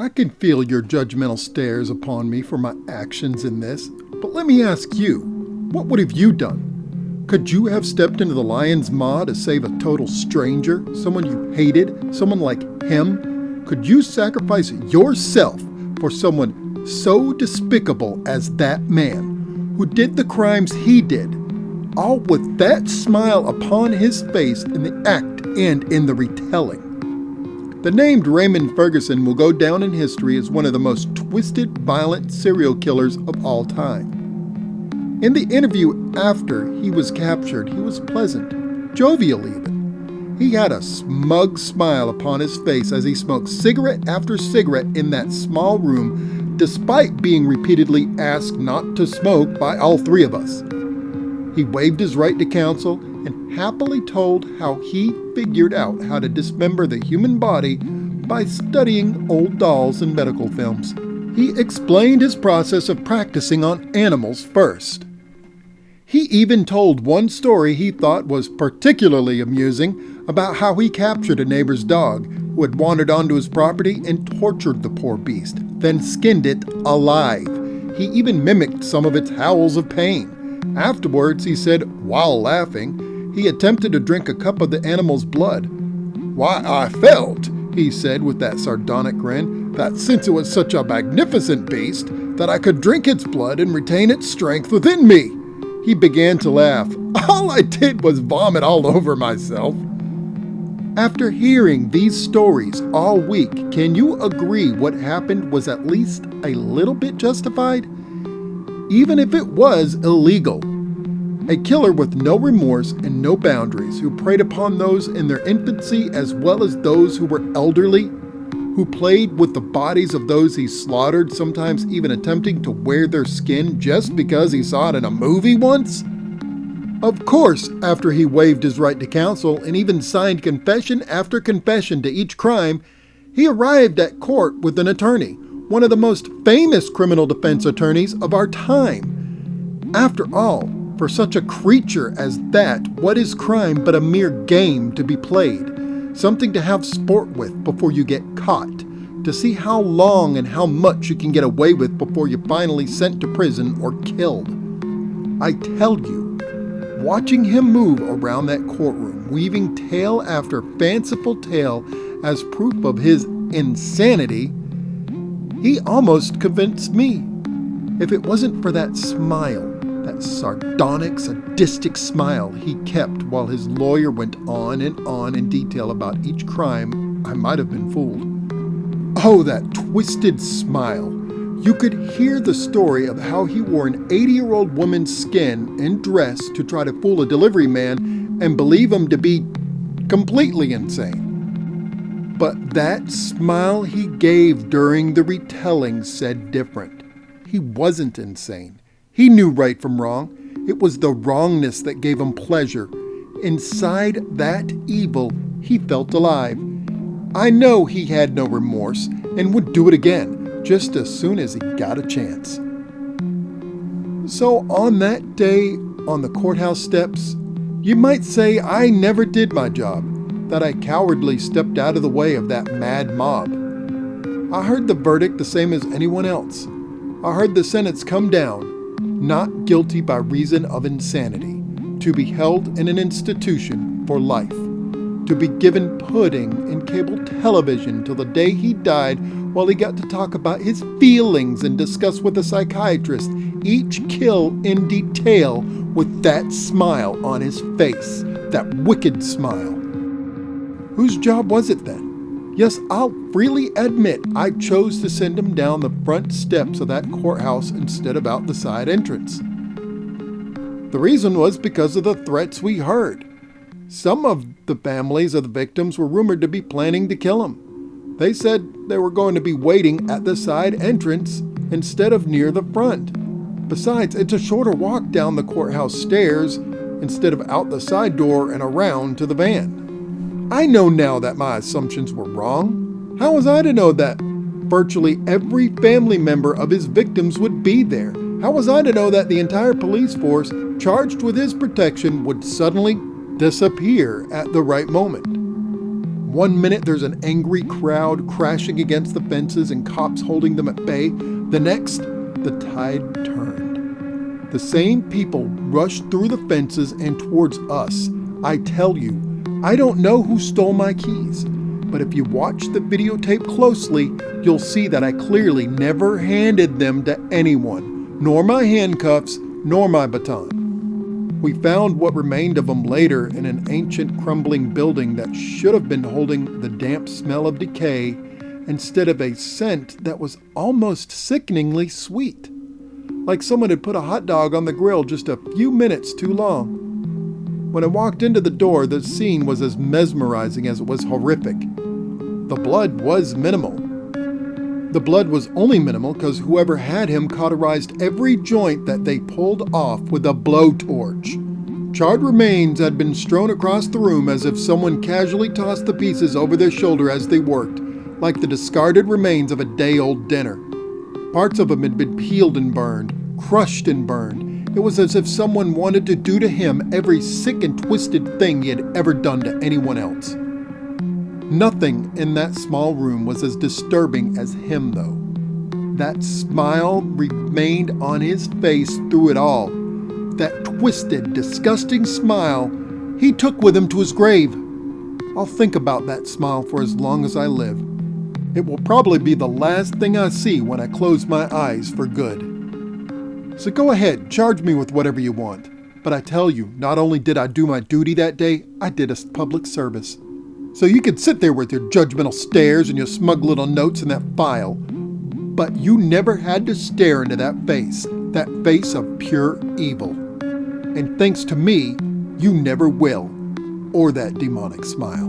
I can feel your judgmental stares upon me for my actions in this, but let me ask you, what would have you done? Could you have stepped into the lion's maw to save a total stranger, someone you hated, someone like him? Could you sacrifice yourself for someone so despicable as that man, who did the crimes he did, all with that smile upon his face in the act and in the retelling? The named Raymond Ferguson will go down in history as one of the most twisted, violent serial killers of all time. In the interview after he was captured, he was pleasant, jovial even. He had a smug smile upon his face as he smoked cigarette after cigarette in that small room, despite being repeatedly asked not to smoke by all three of us. He waived his right to counsel and happily told how he figured out how to dismember the human body by studying old dolls and medical films. He explained his process of practicing on animals first. He even told one story he thought was particularly amusing about how he captured a neighbor's dog who had wandered onto his property and tortured the poor beast, then skinned it alive. He even mimicked some of its howls of pain. Afterwards, he said, while laughing, he attempted to drink a cup of the animal's blood. "Why, I felt," he said with that sardonic grin, "that since it was such a magnificent beast, that I could drink its blood and retain its strength within me." He began to laugh. "All I did was vomit all over myself." After hearing these stories all week, can you agree what happened was at least a little bit justified? Even if it was illegal. A killer with no remorse and no boundaries, who preyed upon those in their infancy as well as those who were elderly, who played with the bodies of those he slaughtered, sometimes even attempting to wear their skin just because he saw it in a movie once? Of course, after he waived his right to counsel and even signed confession after confession to each crime, he arrived at court with an attorney, one of the most famous criminal defense attorneys of our time. After all, for such a creature as that, what is crime but a mere game to be played? Something to have sport with before you get caught, to see how long and how much you can get away with before you're finally sent to prison or killed. I tell you, watching him move around that courtroom, weaving tale after fanciful tale as proof of his insanity, he almost convinced me. If it wasn't for that smile, that sardonic, sadistic smile he kept while his lawyer went on in detail about each crime, I might have been fooled. Oh, that twisted smile. You could hear the story of how he wore an 80-year-old woman's skin and dress to try to fool a delivery man and believe him to be completely insane. But that smile he gave during the retelling said different. He wasn't insane. He knew right from wrong. It was the wrongness that gave him pleasure. Inside that evil, he felt alive. I know he had no remorse and would do it again, just as soon as he got a chance. So on that day on the courthouse steps, you might say I never did my job, that I cowardly stepped out of the way of that mad mob. I heard the verdict the same as anyone else. I heard the sentence come down, not guilty by reason of insanity, to be held in an institution for life, to be given pudding and cable television till the day he died, while he got to talk about his feelings and discuss with a psychiatrist each kill in detail with that smile on his face, that wicked smile. Whose job was it then? Yes, I'll freely admit I chose to send him down the front steps of that courthouse instead of out the side entrance. The reason was because of the threats we heard. Some of the families of the victims were rumored to be planning to kill him. They said they were going to be waiting at the side entrance instead of near the front. Besides, it's a shorter walk down the courthouse stairs instead of out the side door and around to the van. I know now that my assumptions were wrong. How was I to know that virtually every family member of his victims would be there? How was I to know that the entire police force charged with his protection would suddenly disappear at the right moment? One minute there's an angry crowd crashing against the fences and cops holding them at bay. The next, the tide turned. The same people rushed through the fences and towards us. I tell you, I don't know who stole my keys, but if you watch the videotape closely, you'll see that I clearly never handed them to anyone, nor my handcuffs, nor my baton. We found what remained of them later in an ancient crumbling building that should have been holding the damp smell of decay instead of a scent that was almost sickeningly sweet, like someone had put a hot dog on the grill just a few minutes too long. When I walked into the door, the scene was as mesmerizing as it was horrific. The blood was minimal. The blood was only minimal because whoever had him cauterized every joint that they pulled off with a blowtorch. Charred remains had been strewn across the room as if someone casually tossed the pieces over their shoulder as they worked, like the discarded remains of a day-old dinner. Parts of him had been peeled and burned, crushed and burned. It was as if someone wanted to do to him every sick and twisted thing he had ever done to anyone else. Nothing in that small room was as disturbing as him, though. That smile remained on his face through it all. That twisted, disgusting smile he took with him to his grave. I'll think about that smile for as long as I live. It will probably be the last thing I see when I close my eyes for good. So go ahead, charge me with whatever you want. But I tell you, not only did I do my duty that day, I did a public service. So you could sit there with your judgmental stares and your smug little notes in that file, but you never had to stare into that face of pure evil. And thanks to me, you never will, or that demonic smile.